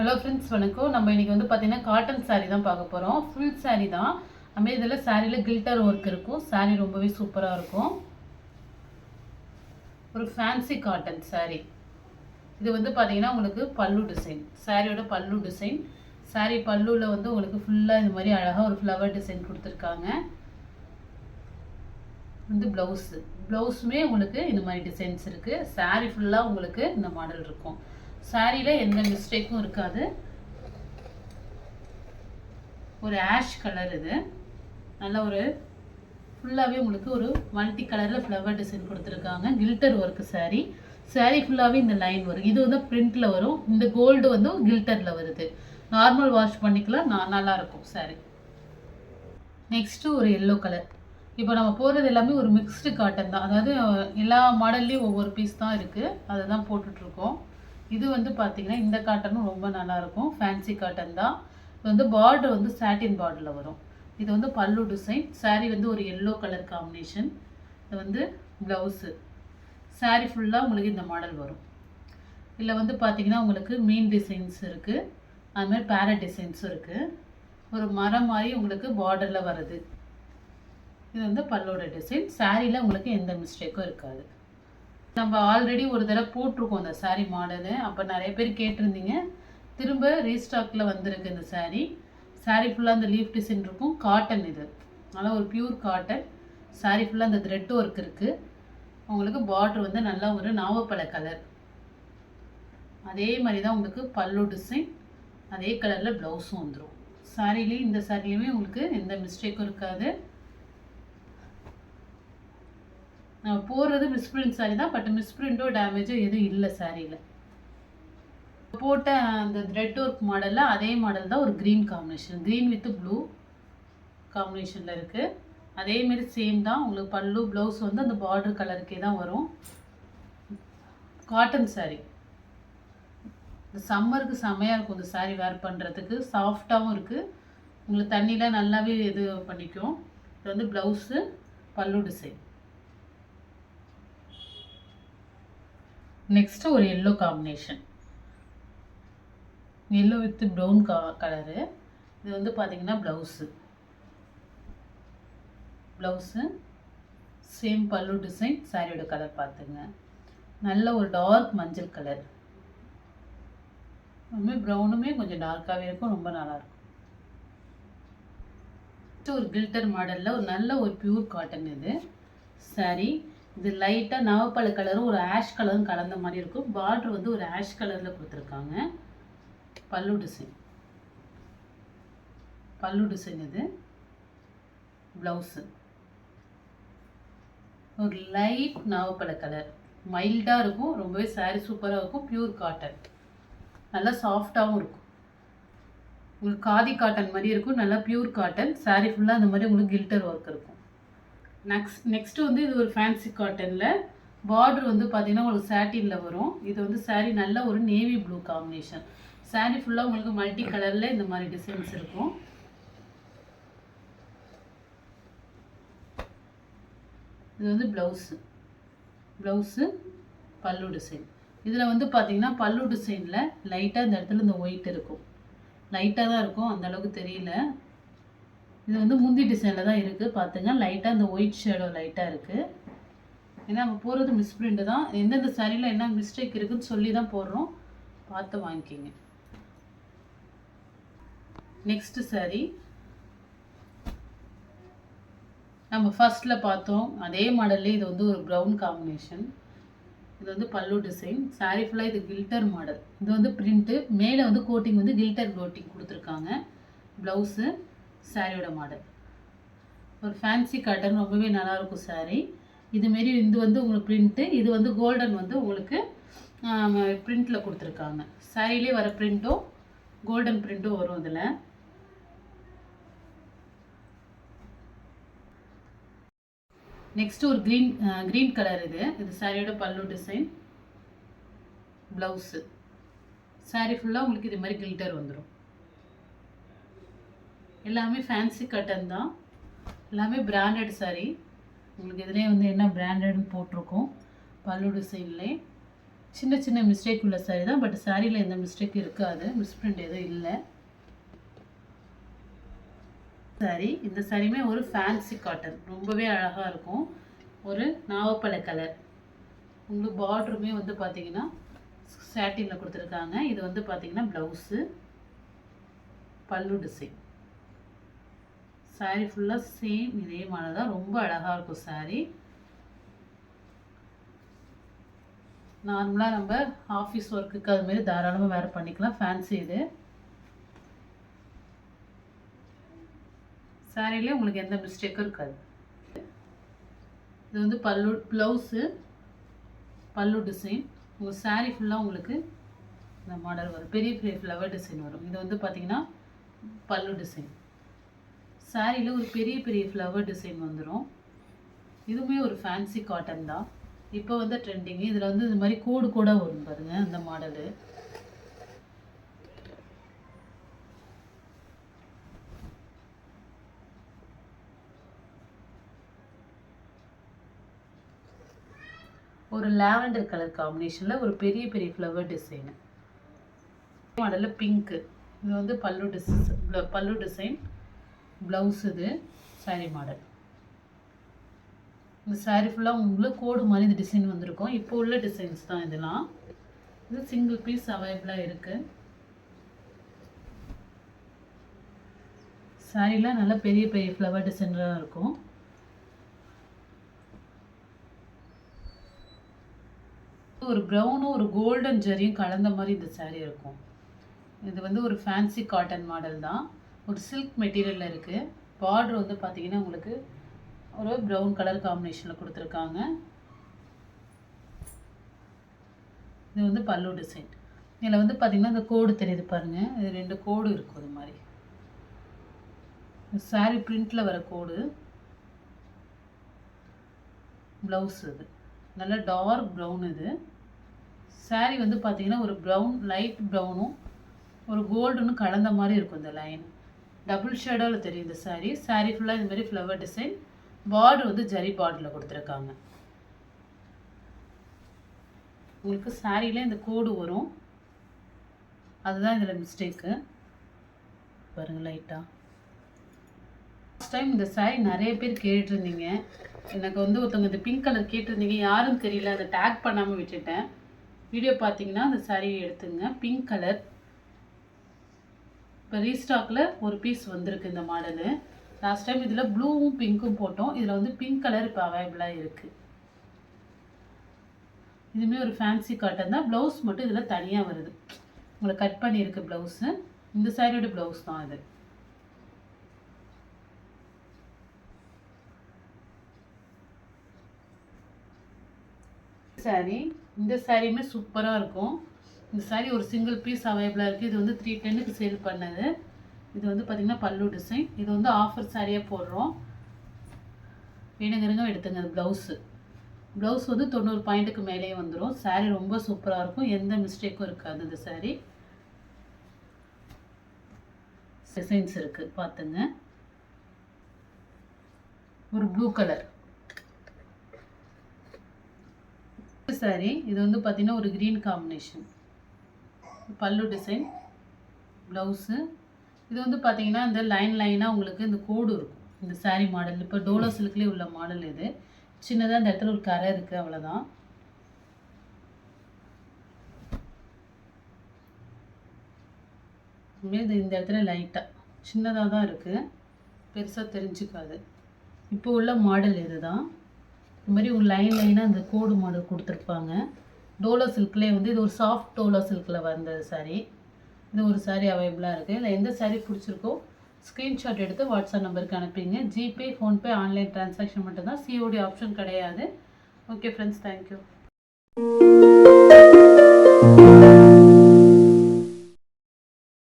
Hello friends, வணக்கம். நம்ம இன்றைக்கி வந்து பார்த்திங்கன்னா காட்டன் சாரீ தான் பார்க்க போகிறோம். ஃபுல் சாரீ தான். நம்ம இதில் சாரியில் கில்டர் ஒர்க் இருக்கும். சாரீ ரொம்பவே சூப்பராக இருக்கும். ஒரு ஃபேன்சி காட்டன் சாரீ. இது வந்து பார்த்திங்கன்னா உங்களுக்கு பல்லு டிசைன், சாரியோட பல்லு டிசைன். சாரீ பல்லுவில் வந்து உங்களுக்கு ஃபுல்லாக இந்த மாதிரி அழகாக ஒரு ஃப்ளவர் டிசைன் கொடுத்துருக்காங்க. வந்து ப்ளவுஸுமே உங்களுக்கு இந்த மாதிரி டிசைன்ஸ் இருக்குது. சாரீ ஃபுல்லாக உங்களுக்கு இந்த மாடல் இருக்கும். சாரியில் எந்த மிஸ்டேக்கும் இருக்காது. ஒரு ஆஷ் கலர், இது நல்ல ஒரு ஃபுல்லாகவே உங்களுக்கு ஒரு மல்டி கலரில் ஃப்ளவர் டிசைன் கொடுத்துருக்காங்க. கில்டர் ஒர்க்கு சாரீ ஃபுல்லாகவே இந்த லைன் வரும். இது வந்து பிரிண்டில் வரும். இந்த கோல்டு வந்து கில்டரில் வருது. நார்மல் வாஷ் பண்ணிக்கலாம், நல்லாயிருக்கும் சாரீ. நெக்ஸ்ட்டு ஒரு எல்லோ கலர். இப்போ நம்ம போகிறது எல்லாமே ஒரு மிக்ஸ்டு காட்டன் தான். அதாவது எல்லா மாடல்லையும் ஒவ்வொரு பீஸ் தான் இருக்குது, அதை தான் போட்டுட்ருக்கோம். இது வந்து பார்த்திங்கன்னா இந்த காட்டனும் ரொம்ப நல்லாயிருக்கும். ஃபேன்சி காட்டன் தான். இது வந்து பார்டர் வந்து சாட்டின் பார்டரில் வரும். இது வந்து பல்லு டிசைன். சாரீ வந்து ஒரு எல்லோ கலர் காம்பினேஷன். இது வந்து ப்ளவுஸு. சாரீ ஃபுல்லாக உங்களுக்கு இந்த மாடல் வரும். இதில் வந்து பார்த்திங்கன்னா உங்களுக்கு மீன் டிசைன்ஸ் இருக்குது, அதுமாதிரி பேரட் டிசைன்ஸும் இருக்குது. ஒரு மரம் மாதிரி உங்களுக்கு பார்டரில் வருது. இது வந்து பல்லோட டிசைன். சாரியில் உங்களுக்கு எந்த மிஸ்டேக்கும் இருக்காது. நம்ம ஆல்ரெடி ஒரு தடவை போட்டிருக்கோம் இந்த சாரீ மாடலு. அப்போ நிறைய பேர் கேட்டிருந்தீங்க. திரும்ப ரீஸ்டாக்கில் வந்திருக்கு இந்த சாரீ. சாரீ ஃபுல்லாக அந்த லீஃப் டிசைன் இருக்கும். காட்டன், இது நல்லா ஒரு பியூர் காட்டன். சாரீ ஃபுல்லாக அந்த த்ரெட் ஒர்க் இருக்குது. உங்களுக்கு பார்டர் வந்து நல்லா ஒரு நாவப்பழ கலர். அதே மாதிரி தான் உங்களுக்கு பல்லு டிசைன். அதே கலரில் ப்ளவுஸும் வந்துடும். சாரீலேயும் இந்த சாரீலையுமே உங்களுக்கு எந்த மிஸ்டேக்கும் இருக்காது. நம்ம போடுறது மிஸ்பிரிண்ட் சாரீ தான். பட் மிஸ்பிரிண்ட்டோ டேமேஜோ எதுவும் இல்லை சாரியில். போட்ட அந்த த்ரெட் ஒர்க் மாடலில் அதே மாடல் தான். ஒரு green combination, green with blue காம்பினேஷனில் இருக்குது. அதேமாரி சேம் தான். உங்களுக்கு பல்லு ப்ளவுஸ் வந்து அந்த பார்டர் கலருக்கே தான் வரும். காட்டன் சாரீ. இந்த சம்மருக்கு செம்மையாக இருக்கும் இந்த சாரீ வேர் பண்ணுறதுக்கு. சாஃப்டாகவும் இருக்குது. உங்களுக்கு தண்ணியில் நல்லாவே இது பண்ணிக்கும். இது வந்து ப்ளவுஸு, பல்லு டிசைன். நெக்ஸ்ட்டு ஒரு yellow combination, yellow with brown colour. இது வந்து பார்த்திங்கன்னா ப்ளவுஸு சேம் பல்லு டிசைன். சாரியோட கலர் பார்த்துங்க, நல்ல ஒரு டார்க் மஞ்சள் கலர். ரொம்ப ப்ரௌனுமே கொஞ்சம் டார்க்காகவே இருக்கும், ரொம்ப நல்லாயிருக்கும். ஒரு கில்டர் மாடலில் ஒரு நல்ல ஒரு பியூர் காட்டன் இது சாரீ. இது லைட்டாக நவப்பழ கலரும் ஒரு ஆஷ் கலரும் கலந்த மாதிரி இருக்கும். பார்டர் வந்து ஒரு ஆஷ் கலரில் கொடுத்துருக்காங்க. பல்லு டிசைன் இது. ப்ளவுஸு ஒரு லைட் நவப்பழ கலர், மைல்டாக இருக்கும். ரொம்பவே சாரீ சூப்பராக இருக்கும். பியூர் காட்டன், நல்லா சாஃப்டாகவும் இருக்கும். உங்களுக்கு காதி காட்டன் மாதிரி இருக்கும். நல்லா பியூர் காட்டன். சாரீ ஃபுல்லாக அந்த மாதிரி உங்களுக்கு கில்டர் ஒர்க் இருக்கும். நெக்ஸ்ட்டு வந்து இது ஒரு ஃபேன்சி காட்டனில் பார்டர் வந்து பார்த்திங்கன்னா உங்களுக்கு சாட்டினில் வரும். இது வந்து சாரீ நல்ல ஒரு நேவி ப்ளூ காம்பினேஷன். சாரீ ஃபுல்லாக உங்களுக்கு மல்டி கலரில் இந்த மாதிரி டிசைன்ஸ் இருக்கும். இது வந்து ப்ளவுஸு பல்லு டிசைன். இதில் வந்து பார்த்திங்கன்னா பல்லு டிசைனில் லைட்டாக இந்த இடத்துல இந்த ஒயிட் இருக்கும். லைட்டாக தான் இருக்கும், அந்தளவுக்கு தெரியல. இது வந்து முந்தி டிசைனில் தான் இருக்குது. பார்த்துங்க, லைட்டாக இந்த ஒயிட் ஷேடோ லைட்டாக இருக்குது. ஏன்னா நம்ம போடுறது மிஸ்பிரிண்ட் தான். எந்தெந்த சாரியில் என்ன மிஸ்டேக் இருக்குதுன்னு சொல்லி தான் போடுறோம், பார்த்து வாங்கிக்கிங்க. நெக்ஸ்ட்டு சாரீ நம்ம ஃபர்ஸ்ட்டில் பார்த்தோம் அதே மாடல்லே. இது வந்து ஒரு ப்ரௌன் காம்பினேஷன். இது வந்து பல்லு டிசைன். சாரீ ஃபுல்லாக இது கில்டர் மாடல். இது வந்து பிரிண்ட்டு. மேலே வந்து கோட்டிங் வந்து கில்டர் கோட்டிங் கொடுத்துருக்காங்க. ப்ளவுஸு, சாரியோட மாடல் ஒரு ஃபேன்சி காட்டன். ரொம்பவே நல்லாயிருக்கும் சாரீ. இதுமாரி இது வந்து உங்களுக்கு பிரிண்ட்டு. இது வந்து கோல்டன் வந்து உங்களுக்கு பிரிண்டில் கொடுத்துருக்காங்க. சாரிலே வர பிரிண்ட்டும் கோல்டன் பிரிண்ட்டும் வரும் இதில். நெக்ஸ்ட்டு ஒரு க்ரீன் கலர். இது சாரியோட பல்லு டிசைன். ப்ளவுஸு. சாரீ ஃபுல்லாக உங்களுக்கு இது மாதிரி கில்டர் வந்துடும். எல்லாமே ஃபேன்சி காட்டன் தான். எல்லாமே பிராண்டட் சாரீ. உங்களுக்கு இதிலே வந்து என்ன பிராண்டட்னு போட்டிருக்கோம். பல்லு டிசைன்லே சின்ன சின்ன மிஸ்டேக் உள்ள சாரீ தான், பட் சாரியில் எந்த மிஸ்டேக் இருக்காது, மிஸ்பிரிண்ட் எதுவும் இல்லை. சாரி இந்த சாரியுமே ஒரு ஃபேன்சி காட்டன், ரொம்பவே அழகாக இருக்கும். ஒரு நாவப்பழ கலர். உங்களுக்கு பார்டருமே வந்து பார்த்தீங்கன்னா சாட்டினில் கொடுத்துருக்காங்க. இது வந்து பார்த்தீங்கன்னா ப்ளவுஸு, பல்லு டிசைன். சாரீ ஃபுல்லாக சேம் இதே மாதிரி தான், ரொம்ப அழகாக இருக்கும் சாரீ. நார்மலாக நம்ம ஆஃபீஸ் ஒர்க்குக்கு அதுமாரி தாராளமாக வேறு பண்ணிக்கலாம். ஃபேன்சி இது. சாரிலே உங்களுக்கு எந்த மிஸ்டேக்கும் இருக்காது. இது வந்து பல்லு, ப்ளவுஸு, பல்லு டிசைன். உங்கள் சாரீ ஃபுல்லாக உங்களுக்கு இந்த மாடல் வரும், பெரிய பெரிய ஃப்ளவர் டிசைன் வரும். இது வந்து பார்த்திங்கன்னா பல்லு டிசைன். சாரியில் ஒரு பெரிய பெரிய ஃப்ளவர் டிசைன் வந்துடும். இதுவுமே ஒரு ஃபேன்சி காட்டன் தான், இப்போ வந்து ட்ரெண்டிங்கு. இதில் வந்து இது மாதிரி கோடு கூட வரும் பாருங்கள், அந்த மாடலு. ஒரு லாவெண்டர் கலர் காம்பினேஷனில் ஒரு பெரிய பெரிய ஃப்ளவர் டிசைனு. மாடலில் பிங்க்கு. இது வந்து பல்லு டிசைன், ப்ளவுஸ். இது சாரீ மாடல். இந்த சாரீ ஃபுல்லாக உங்களுக்கு கோடு மாதிரி இந்த டிசைன் வந்திருக்கும். இப்போ உள்ள டிசைன்ஸ் தான் இதெல்லாம். இது சிங்கிள் பீஸ் அவைலபிளாக இருக்குது. சாரீலாம் நல்லா பெரிய பெரிய ஃப்ளவர் டிசைனாக இருக்கும். ஒரு ப்ரௌனும் ஒரு கோல்டன் ஜரியும் கலந்த மாதிரி இந்த சாரீ இருக்கும். இது வந்து ஒரு ஃபேன்சி காட்டன் மாடல் தான், ஒரு சில்க் மெட்டீரியலில் இருக்குது. பார்டர் வந்து பார்த்தீங்கன்னா உங்களுக்கு ஒரு ப்ரௌன் கலர் காம்பினேஷனில் கொடுத்துருக்காங்க. இது வந்து பல்லு டிசைன். இதில் வந்து பார்த்திங்கன்னா இந்த கோடு தெரியுது பாருங்கள், இது 2 கோடு இருக்கும். இது மாதிரி சாரீ பிரிண்டில் வர கோடு. ப்ளவுஸ் இது நல்ல டார்க் ப்ரௌன். இது சாரீ வந்து பார்த்திங்கன்னா ஒரு ப்ரௌன், லைட் ப்ரௌனும் ஒரு கோல்டுன்னு கலந்த மாதிரி இருக்கும். இந்த லைன் டபுள் ஷேடோவில் தெரியும் இந்த சாரீ. சாரீ ஃபுல்லாக இந்த மாதிரி ஃப்ளவர் டிசைன். பார்டர் வந்து ஜரி பார்டரில் கொடுத்துருக்காங்க. உங்களுக்கு சாரியில் இந்த கோடு வரும், அதுதான் இதில் மிஸ்டேக்கு பாருங்கள் லைட்டாக. லாஸ்ட் டைம் இந்த சாரீ நிறைய பேர் கேட்டிருந்தீங்க. எனக்கு வந்து ஒருத்தவங்க இந்த பிங்க் கலர் கேட்டிருந்தீங்க, யாரும் தெரியல, அதை டேக் பண்ணாமல் விட்டுட்டேன். வீடியோ பார்த்தீங்கன்னா அந்த சாரியை எடுத்துங்க. பிங்க் கலர் இப்போ ரீஸ்டாக்கில் ஒரு பீஸ் வந்திருக்கு இந்த மாடலு. லாஸ்ட் டைம் இதில் ப்ளூவும் பிங்க்கும் போட்டோம், இதில் வந்து பிங்க் கலர் இப்போ அவைலபிளாக இருக்குது. இதுவுமே ஒரு ஃபேன்சி காட்டன் தான். ப்ளவுஸ் மட்டும் இதில் தனியாக வருது, உங்களுக்கு கட் பண்ணியிருக்கு ப்ளவுஸு. இந்த சாரியோட ப்ளவுஸ் தான் இது. சாரீ, இந்த சாரியுமே சூப்பராக இருக்கும். இந்த சாரீ ஒரு சிங்கிள் பீஸ் அவைலபிளாக இருக்குது. இது வந்து 310க்கு சேல் பண்ணது. இது வந்து பார்த்திங்கன்னா பல்லு டிசைன். இது வந்து ஆஃபர் சாரியாக போடுறோம், வேணுங்கிறங்க எடுத்துங்க. அது ப்ளவுஸ் வந்து 90 பாயிண்ட்டுக்கு மேலேயே வந்துடும். சாரீ ரொம்ப சூப்பராக இருக்கும், எந்த மிஸ்டேக்கும் இருக்காது. இந்த சாரீ டிசைன்ஸ் இருக்குது பார்த்துங்க. ஒரு ப்ளூ கலர் சாரீ. இது வந்து பார்த்திங்கன்னா ஒரு க்ரீன் காம்பினேஷன். பல்லு டிசைன், ப்ளவுஸு. இது வந்து பார்த்திங்கன்னா இந்த லைனாக உங்களுக்கு இந்த கோடு இருக்கும் இந்த சாரீ மாடல். இப்போ டோலோ சில்க்லேயே உள்ள மாடல் இது. சின்னதாக இந்த இடத்துல ஒரு கரை இருக்குது, அவ்வளோதான். இது இந்த இடத்துல லைட்டாக சின்னதாக தான் இருக்குது, பெருசாக தெரிஞ்சுக்காது. இப்போ உள்ள மாடல் இது தான். இது மாதிரி ஒரு லைனாக இந்த கோடு மாடல் கொடுத்துருப்பாங்க. டோலோ சில்க்லேயே வந்து இது ஒரு சாஃப்ட் டோலோ சில்கில் வந்த சாரீ. இது ஒரு சாரீ அவைலபிளாக இருக்குது. இல்லை எந்த சாரீ பிடிச்சிருக்கோ ஸ்க்ரீன்ஷாட் எடுத்து வாட்ஸ்அப் நம்பருக்கு அனுப்பிங்க. ஜிபே, ஃபோன்பே, ஆன்லைன் ட்ரான்சாக்ஷன் மட்டும்தான், சிஓடி ஆப்ஷன் கிடையாது. Okay friends, thank you.